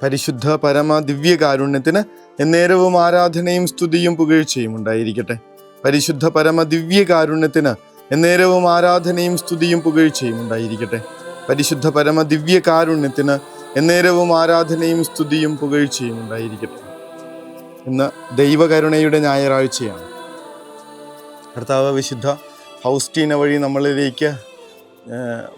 പരിശുദ്ധ പരമ ദിവ്യകാരുണ്യത്തിന് എന്നേരവും ആരാധനയും സ്തുതിയും പുകഴ്ചയും ഉണ്ടായിരിക്കട്ടെ. പരിശുദ്ധ പരമ ദിവ്യകാരുണ്യത്തിന് എന്നേരവും ആരാധനയും സ്തുതിയും പുകഴ്ചയും ഉണ്ടായിരിക്കട്ടെ. പരിശുദ്ധ പരമ ദിവ്യകാരുണ്യത്തിന് എന്നേരവും ആരാധനയും സ്തുതിയും പുകഴ്ചയും ഉണ്ടായിരിക്കട്ടെ. ഇന്ന് ദൈവകരുണയുടെ ഞായറാഴ്ചയാണ്. കർത്താവ് വിശുദ്ധ ഫൗസ്റ്റീന വഴി നമ്മളിലേക്ക്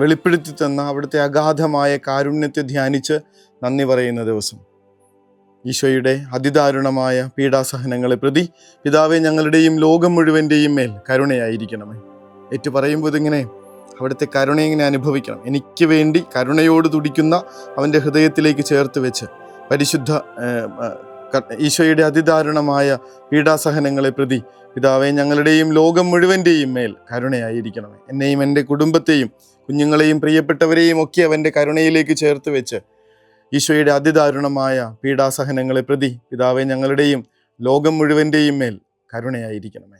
വെളിപ്പെടുത്തി തന്ന അവിടുത്തെ അഗാധമായ കാരുണ്യത്തെ ധ്യാനിച്ച് നന്ദി പറയുന്ന ദിവസം. ഈശോയുടെ അതിദാരുണമായ പീഡാസഹനങ്ങളെ പ്രതി പിതാവേ, ഞങ്ങളുടെയും ലോകം മുഴുവൻ്റെയും മേൽ കരുണയായിരിക്കണമേ. ഏറ്റു പറയുമ്പോൾ ഇതിങ്ങനെ അവിടുത്തെ കരുണ ഇങ്ങനെ അനുഭവിക്കണം. എനിക്ക് വേണ്ടി കരുണയോട് തുടിക്കുന്ന അവൻ്റെ ഹൃദയത്തിലേക്ക് ചേർത്ത് വെച്ച് പരിശുദ്ധ ഈശോയുടെ അതിദാരുണമായ പീഡാസഹനങ്ങളെ പ്രതി പിതാവേ, ഞങ്ങളുടെയും ലോകം മുഴുവൻ്റെയും മേൽ കരുണയായിരിക്കണമേ. എന്നെയും എൻ്റെ കുടുംബത്തെയും കുഞ്ഞുങ്ങളെയും പ്രിയപ്പെട്ടവരെയും ഒക്കെ അവൻ്റെ കരുണയിലേക്ക് ചേർത്ത് വെച്ച് ഈശോയുടെ അതിദാരുണമായ പീഡാസഹനങ്ങളെ പ്രതി പിതാവേ, ഞങ്ങളുടെയും ലോകം മുഴുവൻ്റെയും മേൽ കരുണയായിരിക്കണമേ.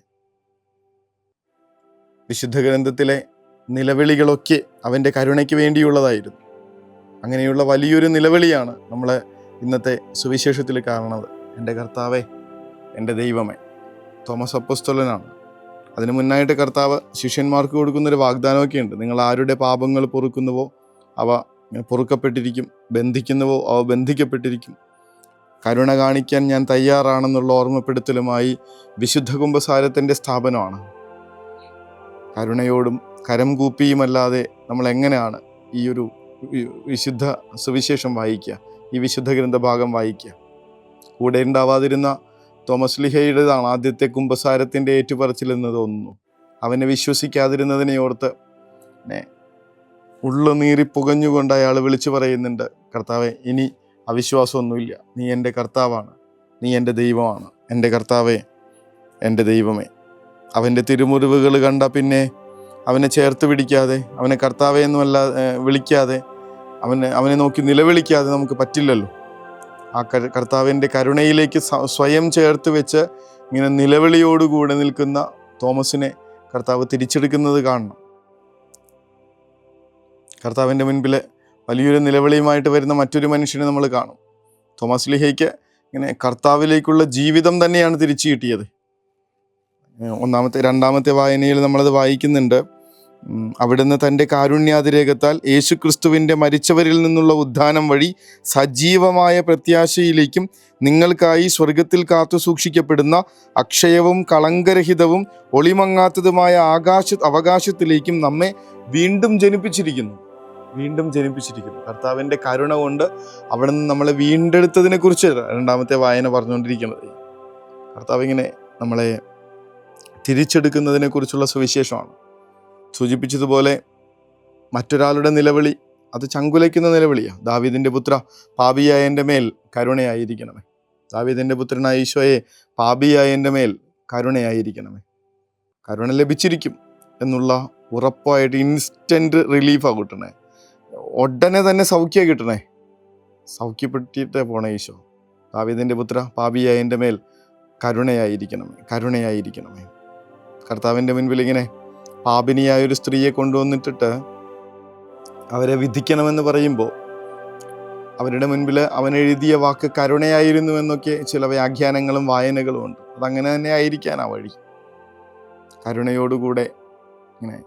വിശുദ്ധ ഗ്രന്ഥത്തിലെ നിലവിളികളൊക്കെ അവൻ്റെ കരുണയ്ക്ക് വേണ്ടിയുള്ളതായിരുന്നു. അങ്ങനെയുള്ള വലിയൊരു നിലവിളിയാണ് നമ്മൾ ഇന്നത്തെ സുവിശേഷത്തിൽ കാണുന്നത്. എൻ്റെ കർത്താവേ, എൻ്റെ ദൈവമേ. തോമസ് അപ്പോസ്തലനാണ്. അതിന് മുന്നായിട്ട് കർത്താവ് ശിഷ്യന്മാർക്ക് കൊടുക്കുന്നൊരു വാഗ്ദാനമൊക്കെ ഉണ്ട്. നിങ്ങൾ ആരുടെ പാപങ്ങൾ പൊറുക്കുന്നുവോ അവ പൊറുക്കപ്പെട്ടിരിക്കും, ബന്ധിക്കുന്നുവോ അവ ബന്ധിക്കപ്പെട്ടിരിക്കും. കരുണ കാണിക്കാൻ ഞാൻ തയ്യാറാണെന്നുള്ള ഓർമ്മപ്പെടുത്തലുമായി വിശുദ്ധ കുമ്പസാരത്തിൻ്റെ സ്ഥാപനമാണ്. കരുണയോടും കരം കൂപ്പിയുമല്ലാതെ നമ്മൾ എങ്ങനെയാണ് ഈ ഒരു വിശുദ്ധ സുവിശേഷം വായിക്കുക, ഈ വിശുദ്ധ ഗ്രന്ഥഭാഗം വായിക്കുക? കൂടെ ഉണ്ടാവാതിരുന്ന തോമസ് ലിഹയുടേതാണ് ആദ്യത്തെ കുമ്പസാരത്തിൻ്റെ ഏറ്റുപറച്ചിലെന്ന് തോന്നുന്നു. അവനെ വിശ്വസിക്കാതിരുന്നതിനെ ഓർത്ത് ഉള്ളു നീറി പുകഞ്ഞുകൊണ്ട് അയാൾ വിളിച്ചു പറയുന്നുണ്ട്, കർത്താവെ, ഇനി അവിശ്വാസമൊന്നുമില്ല, നീ എൻ്റെ കർത്താവാണ്, നീ എൻ്റെ ദൈവമാണ്. എൻ്റെ കർത്താവേ, എൻ്റെ ദൈവമേ. അവൻ്റെ തിരുമുറിവുകൾ കണ്ട പിന്നെ അവനെ ചേർത്ത് പിടിക്കാതെ, അവനെ കർത്താവേ എന്നുമല്ല വിളിക്കാതെ, അവനെ നോക്കി നിലവിളിക്കാതെ നമുക്ക് പറ്റില്ലല്ലോ. ആ കർത്താവിൻ്റെ കരുണയിലേക്ക് സ്വയം ചേർത്ത് വെച്ച് ഇങ്ങനെ നിലവിളിയോടുകൂടെ നിൽക്കുന്ന തോമസിനെ കർത്താവ് തിരിച്ചെടുക്കുന്നത് കാണണം. കർത്താവിൻ്റെ മുൻപിൽ വലിയൊരു നിലവിളിയുമായിട്ട് വരുന്ന മറ്റൊരു മനുഷ്യനെ നമ്മൾ കാണും. തോമസ് ലീഹയ്ക്ക് ഇങ്ങനെ കർത്താവിലേക്കുള്ള ജീവിതം തന്നെയാണ് തിരിച്ചു കിട്ടിയത്. രണ്ടാമത്തെ വായനയിൽ നമ്മളത് വായിക്കുന്നുണ്ട്. അവിടുന്ന് തൻ്റെ കാരുണ്യാതിരേകത്താൽ യേശുക്രിസ്തുവിൻ്റെ മരിച്ചവരിൽ നിന്നുള്ള ഉത്ഥാനം വഴി സജീവമായ പ്രത്യാശയിലേക്കും നിങ്ങൾക്കായി സ്വർഗത്തിൽ കാത്തു സൂക്ഷിക്കപ്പെടുന്ന അക്ഷയവും കളങ്കരഹിതവും ഒളിമങ്ങാത്തതുമായ അവകാശത്തിലേക്കും നമ്മെ വീണ്ടും ജനിപ്പിച്ചിരിക്കുന്നു. കർത്താവിൻ്റെ കരുണ കൊണ്ട് അവിടെ നിന്ന് നമ്മളെ വീണ്ടെടുത്തതിനെ കുറിച്ച് രണ്ടാമത്തെ വായന പറഞ്ഞുകൊണ്ടിരിക്കുന്നത്. കർത്താവ് ഇങ്ങനെ നമ്മളെ തിരിച്ചെടുക്കുന്നതിനെ കുറിച്ചുള്ള സുവിശേഷമാണ്. സൂചിപ്പിച്ചതുപോലെ മറ്റൊരാളുടെ നിലവിളി അത് ചങ്കുലയ്ക്കുന്ന നിലവിളിയാണ്. ദാവീദിൻ്റെ പുത്ര, പാപിയായ എൻ്റെ മേൽ കരുണയായിരിക്കണമേ. ദാവീദിൻ്റെ പുത്രനായ ഈശോയെ, പാപിയായ എൻ്റെ മേൽ കരുണയായിരിക്കണമേ. കരുണ ലഭിച്ചിരിക്കും എന്നുള്ള ഉറപ്പായിട്ട് ഇൻസ്റ്റൻറ്റ് റിലീഫാണ് കിട്ടണേ. ഉടനെ തന്നെ സൗഖ്യം കിട്ടണേ. സൗഖ്യപ്പെട്ടിട്ടേ പോണേ ഈശോ. ദാവീദിൻ്റെ പുത്ര, പാപിയായ എൻ്റെ മേൽ കരുണയായിരിക്കണമേ. കർത്താവിൻ്റെ മുൻപിൽ ഇങ്ങനെ പാപിനിയായൊരു സ്ത്രീയെ കൊണ്ടുവന്നിട്ടിട്ട് അവരെ വിധിക്കണമെന്ന് പറയുമ്പോൾ അവരുടെ മുൻപിൽ അവൻ എഴുതിയ വാക്ക് കരുണയായിരുന്നു എന്നൊക്കെ ചില വ്യാഖ്യാനങ്ങളും വായനകളും ഉണ്ട്. അതങ്ങനെ തന്നെ ആയിരിക്കാനാ വഴി. കരുണയോടുകൂടെ ഇങ്ങനെ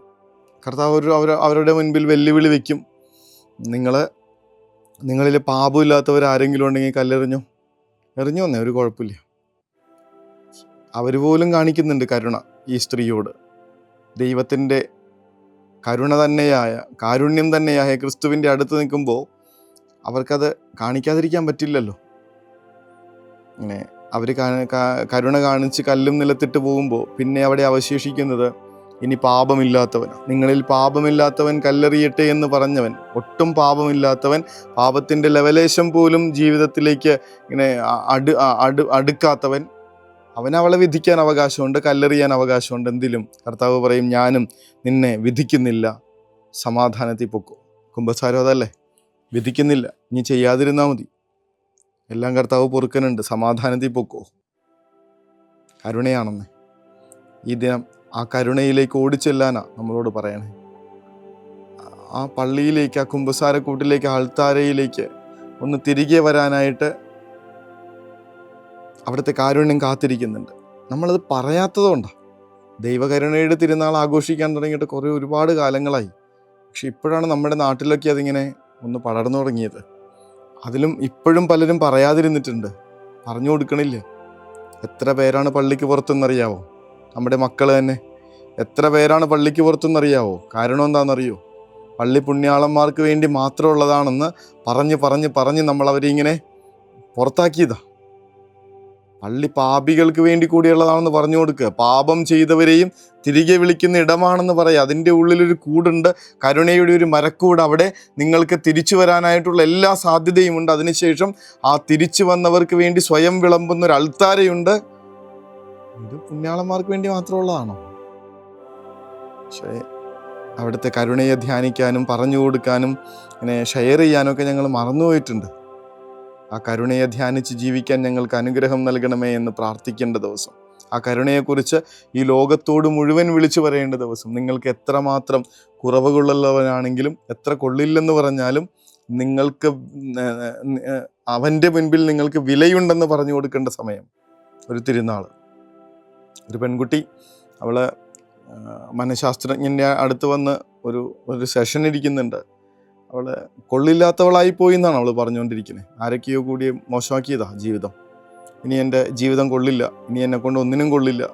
കർത്താവ് അവരുടെ മുൻപിൽ വെല്ലുവിളി വയ്ക്കും. നിങ്ങളിൽ പാപമില്ലാത്തവരാരെങ്കിലും ഉണ്ടെങ്കിൽ കല്ലെറിഞ്ഞോ, എറിഞ്ഞു വന്നേ, ഒരു കുഴപ്പമില്ല. അവർ പോലും കാണിക്കുന്നുണ്ട് കരുണ ഈ സ്ത്രീയോട്. ദൈവത്തിൻ്റെ കാരുണ്യം തന്നെയായ ക്രിസ്തുവിൻ്റെ അടുത്ത് നിൽക്കുമ്പോൾ അവർക്കത് കാണിക്കാതിരിക്കാൻ പറ്റില്ലല്ലോ. ഇങ്ങനെ അവർ കരുണ കാണിച്ച് കല്ലും നിലത്തിട്ട് പോകുമ്പോൾ പിന്നെ അവിടെ അവശേഷിക്കുന്നത് ഇനി പാപമില്ലാത്തവൻ. നിങ്ങളിൽ പാപമില്ലാത്തവൻ കല്ലെറിയട്ടെ എന്ന് പറഞ്ഞവൻ, ഒട്ടും പാപമില്ലാത്തവൻ, പാപത്തിൻ്റെ ലവലേശം പോലും ജീവിതത്തിലേക്ക് ഇങ്ങനെ അടുക്കാത്തവൻ, അവനവളെ വിധിക്കാൻ അവകാശമുണ്ട്, കല്ലെറിയാൻ അവകാശമുണ്ട്. എന്തിലും കർത്താവ് പറയും, ഞാനും നിന്നെ വിധിക്കുന്നില്ല, സമാധാനത്തിൽ പൊക്കോ. കുമ്പസാരം അതല്ലേ, വിധിക്കുന്നില്ല, നീ ചെയ്യാതിരുന്നാൽ മതി, എല്ലാം കർത്താവ് പൊറുക്കനുണ്ട്, സമാധാനത്തിൽ പൊക്കോ. കരുണയാണെന്ന് ഈ ദിനം ആ കരുണയിലേക്ക് ഓടിച്ചെല്ലാനാണ് നമ്മളോട് പറയണേ. ആ പള്ളിയിലേക്ക്, ആ കുമ്പസാരക്കൂട്ടിലേക്ക്, ആൾത്താരയിലേക്ക് ഒന്ന് തിരികെ വരാനായിട്ട് അവിടുത്തെ കാരുണ്യം കാത്തിരിക്കുന്നുണ്ട്. നമ്മളത് പറയാത്തതുകൊണ്ടാണ്. ദൈവകരുണയുടെ തിരുനാൾ ആഘോഷിക്കാൻ തുടങ്ങിയിട്ട് ഒരുപാട് കാലങ്ങളായി. പക്ഷെ ഇപ്പോഴാണ് നമ്മുടെ നാട്ടിലൊക്കെ അതിങ്ങനെ ഒന്ന് പടർന്നു തുടങ്ങിയത്. അതിലും ഇപ്പോഴും പലരും പറയാതിരുന്നിട്ടുണ്ട്, പറഞ്ഞു കൊടുക്കണില്ല. എത്ര പേരാണ് പള്ളിക്ക് പുറത്തെന്നറിയാവോ? നമ്മുടെ മക്കൾ തന്നെ എത്ര പേരാണ് പള്ളിക്ക് പുറത്തെന്നറിയാവോ? കാരണം എന്താണെന്നറിയോ? പള്ളി പുണ്യാളന്മാർക്ക് വേണ്ടി മാത്രമുള്ളതാണെന്ന് പറഞ്ഞ് നമ്മൾ അവരെ ഇങ്ങനെ പുറത്താക്കിയതാ. പള്ളി പാപികൾക്ക് വേണ്ടി കൂടിയുള്ളതാണെന്ന് പറഞ്ഞു കൊടുക്കുക. പാപം ചെയ്തവരെയും തിരികെ വിളിക്കുന്ന ഇടമാണെന്ന് പറയുക. അതിൻ്റെ ഉള്ളിലൊരു കൂടുണ്ട്, കരുണയുടെ ഒരു മരക്കൂട്. അവിടെ നിങ്ങൾക്ക് തിരിച്ചു വരാനായിട്ടുള്ള എല്ലാ സാധ്യതയുമുണ്ട്. അതിനുശേഷം ആ തിരിച്ചു വന്നവർക്ക് വേണ്ടി സ്വയം വിളമ്പുന്ന ഒരു അൾത്താരയുണ്ട്. ഇത് പുണ്യാളന്മാർക്ക് വേണ്ടി മാത്രമുള്ളതാണോ? പക്ഷേ അവിടുത്തെ കരുണയെ ധ്യാനിക്കാനും പറഞ്ഞു കൊടുക്കാനും ഇങ്ങനെ ഷെയർ ചെയ്യാനൊക്കെ ഞങ്ങൾ മറന്നുപോയിട്ടുണ്ട്. ആ കരുണയെ ധ്യാനിച്ച് ജീവിക്കാൻ ഞങ്ങൾക്ക് അനുഗ്രഹം നൽകണമേ എന്ന് പ്രാർത്ഥിക്കേണ്ട ദിവസം. ആ കരുണയെക്കുറിച്ച് ഈ ലോകത്തോട് മുഴുവൻ വിളിച്ചു പറയേണ്ട ദിവസം. നിങ്ങൾക്ക് എത്രമാത്രം കുറവുകളുള്ളവനാണെങ്കിലും, എത്ര കൊള്ളില്ലെന്ന് പറഞ്ഞാലും നിങ്ങൾക്ക് അവൻ്റെ മുൻപിൽ നിങ്ങൾക്ക് വിലയുണ്ടെന്ന് പറഞ്ഞു കൊടുക്കേണ്ട സമയം. ഒരു തിരുനാൾ. ഒരു പെൺകുട്ടി അവള് മനഃശാസ്ത്രജ്ഞൻ്റെ അടുത്ത് വന്ന് ഒരു സെഷൻ ഇരിക്കുന്നുണ്ട്. അവള് കൊള്ളില്ലാത്തവളായി പോയി എന്നാണ് അവൾ പറഞ്ഞുകൊണ്ടിരിക്കുന്നത്. ആരൊക്കെയോ കൂടി മോശമാക്കിയതാ ജീവിതം. ഇനി എൻ്റെ ജീവിതം കൊള്ളില്ല, ഇനി എന്നെ കൊണ്ട് ഒന്നിനും കൊള്ളില്ല,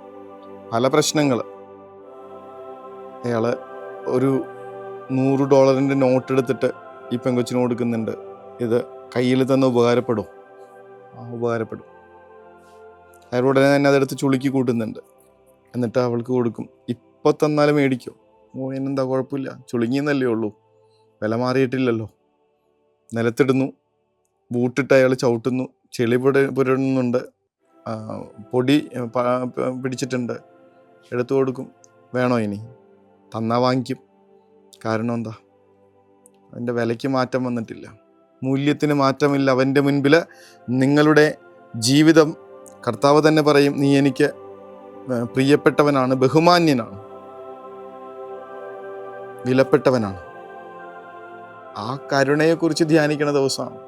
പല പ്രശ്നങ്ങൾ. അയാൾ ഒരു $100 നോട്ട് എടുത്തിട്ട് ഈ പെങ്കൊച്ചിന് കൊടുക്കുന്നുണ്ട്. ഇത് കയ്യിൽ തന്നെ ഉപകാരപ്പെടും. ഉപകാരപ്പെടും. അയാൾ ഉടനെ തന്നെ അതെടുത്ത് ചുളുക്കി കൂട്ടുന്നുണ്ട്. എന്നിട്ട് അവൾക്ക് കൊടുക്കും. ഇപ്പോൾ തന്നാലും മേടിക്കും. എന്നെന്താ കുഴപ്പമില്ല, ചുളുങ്ങിയെന്നല്ലേ ഉള്ളൂ, വില മാറിയിട്ടില്ലല്ലോ. നിലത്തിടുന്നു. ബൂട്ടിട്ട് അയാൾ ചവിട്ടുന്നു. ചെളി പുരടുന്നുണ്ട്. പൊടി പിടിച്ചിട്ടുണ്ട്. എടുത്തു കൊടുക്കും. വേണോ ഇനി? തന്നാ വാങ്ങിക്കും. കാരണം എന്താ? അതിൻ്റെ വിലയ്ക്ക് മാറ്റം വന്നിട്ടില്ല, മൂല്യത്തിന് മാറ്റമില്ല. അവൻ്റെ മുൻപിൽ നിങ്ങളുടെ ജീവിതം, കർത്താവ് തന്നെ പറയും, നീ എനിക്ക് പ്രിയപ്പെട്ടവനാണ്, ബഹുമാന്യനാണ്, വിലപ്പെട്ടവനാണ്. ആ കരുണയെക്കുറിച്ച് ധ്യാനിക്കണ ദിവസമാണ്.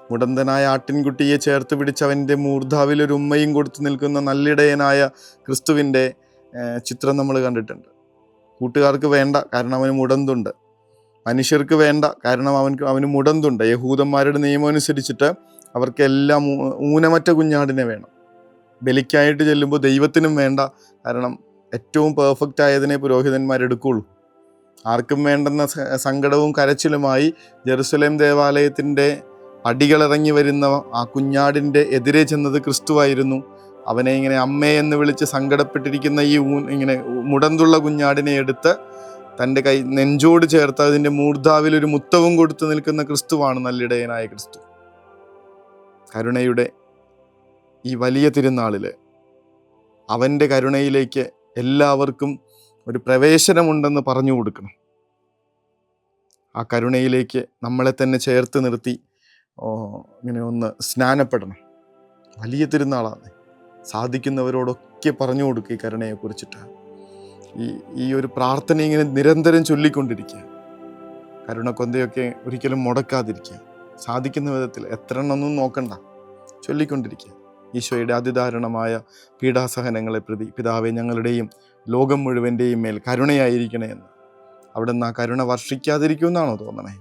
മുടന്തനായ ആട്ടിൻകുട്ടിയെ ചേർത്ത് പിടിച്ചവൻ്റെ മൂർധാവിൽ ഒരു ഉമ്മയും കൊടുത്തു നിൽക്കുന്ന നല്ലിടയനായ ക്രിസ്തുവിൻ്റെ ചിത്രം നമ്മൾ കണ്ടിട്ടുണ്ട്. കൂട്ടുകാർക്ക് വേണ്ട, കാരണം അവന് മുടന്തുണ്ട്. മനുഷ്യർക്ക് വേണ്ട, കാരണം അവന് മുടന്തുണ്ട്. യഹൂദന്മാരുടെ നിയമം അനുസരിച്ചിട്ട് അവർക്കെല്ലാം ഊനമറ്റ കുഞ്ഞാടിനെ വേണം. ബലിക്കായിട്ട് ചെല്ലുമ്പോൾ ദൈവത്തിനും വേണ്ട, കാരണം ഏറ്റവും പെർഫെക്റ്റ് ആയതിനെ പുരോഹിതന്മാരെടുക്കുള്ളൂ. ആർക്കും വേണ്ടെന്ന സങ്കടവും കരച്ചിലുമായി ജെറുസലേം ദേവാലയത്തിൻ്റെ പടികളിറങ്ങി വരുന്ന ആ കുഞ്ഞാടിൻ്റെ എതിരെ ചെന്നത് ക്രിസ്തുവായിരുന്നു. അവനെ ഇങ്ങനെ അമ്മേ എന്ന് വിളിച്ച് സങ്കടപ്പെട്ടിരിക്കുന്ന ഈ ഇങ്ങനെ മുടന്തുള്ള കുഞ്ഞാടിനെ എടുത്ത് തൻ്റെ നെഞ്ചോട് ചേർത്ത് അതിൻ്റെ മൂർധാവിൽ ഒരു മുത്തവും കൊടുത്തു നിൽക്കുന്ന ക്രിസ്തുവാണ് നല്ലിടയനായ ക്രിസ്തു. കരുണയുടെ ഈ വലിയ തിരുനാളിൽ അവൻ്റെ കരുണയിലേക്ക് എല്ലാവർക്കും ഒരു പ്രവേശനമുണ്ടെന്ന് പറഞ്ഞു കൊടുക്കണം. ആ കരുണയിലേക്ക് നമ്മളെ തന്നെ ചേർത്ത് നിർത്തി ഇങ്ങനെ ഒന്ന് സ്നാനപ്പെടണം. വലിയ തിരുനാളാണ്. സാധിക്കുന്നവരോടൊക്കെ പറഞ്ഞു കൊടുക്കുക ഈ കരുണയെക്കുറിച്ചിട്ട്. ഈ ഒരു പ്രാർത്ഥന ഇങ്ങനെ നിരന്തരം ചൊല്ലിക്കൊണ്ടിരിക്കുക. കരുണക്കൊന്തയൊക്കെ ഒരിക്കലും മുടക്കാതിരിക്കുക. സാധിക്കുന്ന വിധത്തിൽ എത്ര എണ്ണമൊന്നും നോക്കണ്ട, ചൊല്ലിക്കൊണ്ടിരിക്കുക. ഈശോയുടെ അതിദാരുണമായ പീഡാസഹനങ്ങളെ പ്രതി പിതാവേ, ഞങ്ങളുടെയും ലോകം മുഴുവൻ്റെയും മേൽ കരുണയായിരിക്കണേ എന്ന്. അവിടെ നിന്ന് ആ കരുണ വർഷിക്കാതിരിക്കുമെന്നാണോ തോന്നണേ?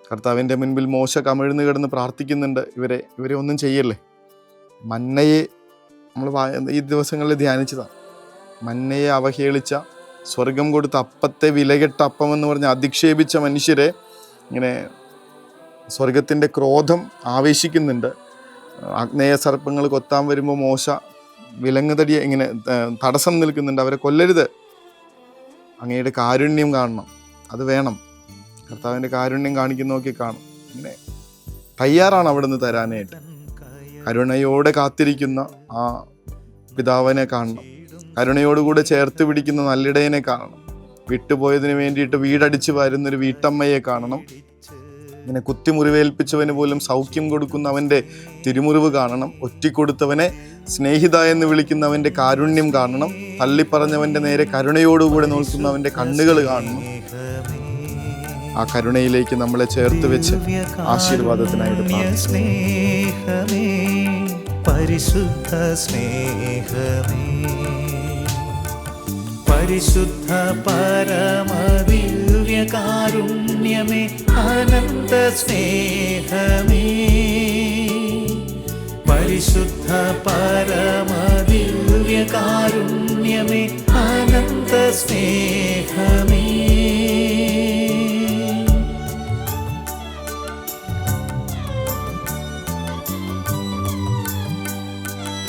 കർത്താവിൻ്റെ മുൻപിൽ മോശ കമിഴ്ന്ന് കിടന്ന് പ്രാർത്ഥിക്കുന്നുണ്ട്, ഇവരെ ഒന്നും ചെയ്യല്ലേ. മന്നയെ നമ്മൾ ഈ ദിവസങ്ങളിൽ ധ്യാനിച്ചതാണ്. മന്നയെ അവഹേളിച്ച, സ്വർഗം കൊടുത്ത അപ്പത്തെ വിലകെട്ട അപ്പം എന്ന് പറഞ്ഞ് അധിക്ഷേപിച്ച മനുഷ്യരെ ഇങ്ങനെ സ്വർഗത്തിൻ്റെ ക്രോധം ആവേശിക്കുന്നുണ്ട്. ആഗ്നേയ സർപ്പങ്ങൾ കൊത്താൻ വരുമ്പോൾ മോശ വിലങ്ങുതടിയെ ഇങ്ങനെ തടസ്സം നിൽക്കുന്നുണ്ട്. അവരെ കൊല്ലരുത്, അങ്ങയുടെ കാരുണ്യം കാണണം, അത് വേണം. കർത്താവിൻ്റെ കാരുണ്യം കാണിക്കുന്നതൊക്കെ കാണും. ഇങ്ങനെ തയ്യാറാണ് അവിടെ നിന്ന് തരാനായിട്ട്. കരുണയോടെ കാത്തിരിക്കുന്ന ആ പിതാവിനെ കാണണം. കരുണയോടുകൂടെ ചേർത്ത് പിടിക്കുന്ന നല്ലിടയനെ കാണണം. വിട്ടുപോയതിന് വേണ്ടിയിട്ട് വീടടിച്ച് വരുന്നൊരു വീട്ടമ്മയെ കാണണം. ഇങ്ങനെ കുത്തിമുറിവേൽപ്പിച്ചവന് പോലും സൗഖ്യം കൊടുക്കുന്നവൻ്റെ തിരുമുറിവ് കാണണം. ഒറ്റിക്കൊടുത്തവനെ സ്നേഹിത എന്ന് വിളിക്കുന്നവൻ്റെ കാരുണ്യം കാണണം. തള്ളിപ്പറഞ്ഞവൻ്റെ നേരെ കരുണയോടുകൂടെ നോക്കുന്നവൻ്റെ കണ്ണുകൾ കാണണം. ആ കരുണയിലേക്ക് നമ്മളെ ചേർത്ത് വെച്ച് ആശീർവാദത്തിനായിട്ട് സ്നേഹമേ, പരിശുദ്ധ സ്നേഹമേ, പരിശുദ്ധ പരമദിവ്യകാരുണ്യമേ, അനന്ത സ്നേഹമേ, പരിശുദ്ധ പരമദിവ്യകാരുണ്യമേ, അനന്ത സ്നേഹമേ.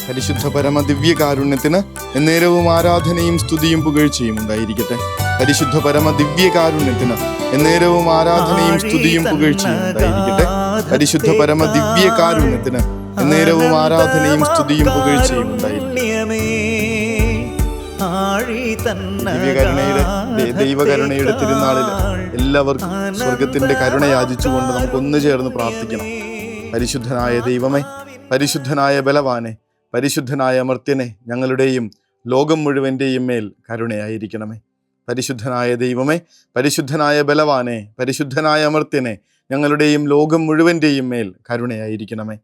പരിശുദ്ധ പരമ ദിവ്യകാരുണ്യത്തിന് എന്നേരവും ആരാധനയും സ്തുതിയും പുകഴ്ചയും ഉണ്ടായിരിക്കട്ടെ. പരിശുദ്ധ പരമ ദിവ്യകാരുണ്യത്തിന് എന്നേരവും ആരാധനയും സ്തുതിയും പുകഴ്ചയും ഉണ്ടായിരിക്കട്ടെ. പരിശുദ്ധ പരമ ദിവ്യകാരുണ്യത്തിന് എന്നേരവും ആരാധനയും സ്തുതിയും പുകഴ്ചയും ഉണ്ടായിരിക്കട്ടെ. ദിവ്യകരുണയുടെ ദൈവകരുണയുടെ തിരുനാളിൽ എല്ലാവർക്കും സ്വർഗത്തിന്റെ കരുണ യാചിച്ചുകൊണ്ട് നമുക്ക് ഒന്നു ചേർന്ന് പ്രാർത്ഥിക്കണം. പരിശുദ്ധനായ ദൈവമേ, പരിശുദ്ധനായ ബലവാനെ, പരിശുദ്ധനായ അമർത്യനെ, ഞങ്ങളുടെയും ലോകം മുഴുവൻ്റെയും മേൽ കരുണയായിരിക്കണമേ. പരിശുദ്ധനായ ദൈവമേ, പരിശുദ്ധനായ ബലവാനെ, പരിശുദ്ധനായ അമർത്യനെ, ഞങ്ങളുടെയും ലോകം മുഴുവൻ്റെയും മേൽ കരുണയായിരിക്കണമേ.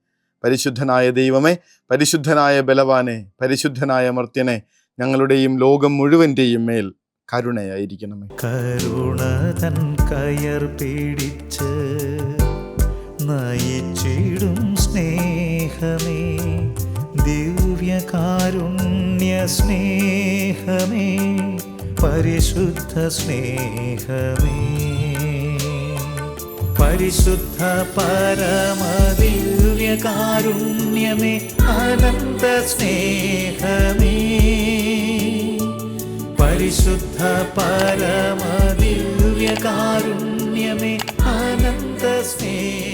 പരിശുദ്ധനായ ദൈവമേ, പരിശുദ്ധനായ ബലവാനെ, പരിശുദ്ധനായ അമർത്യനെ, ഞങ്ങളുടെയും ലോകം മുഴുവൻ്റെയും മേൽ കരുണയായിരിക്കണമേ. കരുണ തൻ കയർ പിടിച്ച് നയിച്ചിടും സ്നേഹമേ, ദിവ്യകാരുണ്യ സ്നേഹമേ, പരിശുദ്ധ സ്നേഹമേ, പരിശുദ്ധ പരമദിവ്യകാരുണ്യമേ, അനന്ത സ്നേഹമേ, പരിശുദ്ധ പരമദിവ്യകാരുണ്യമേ, അനന്ത സ്നേഹമേ.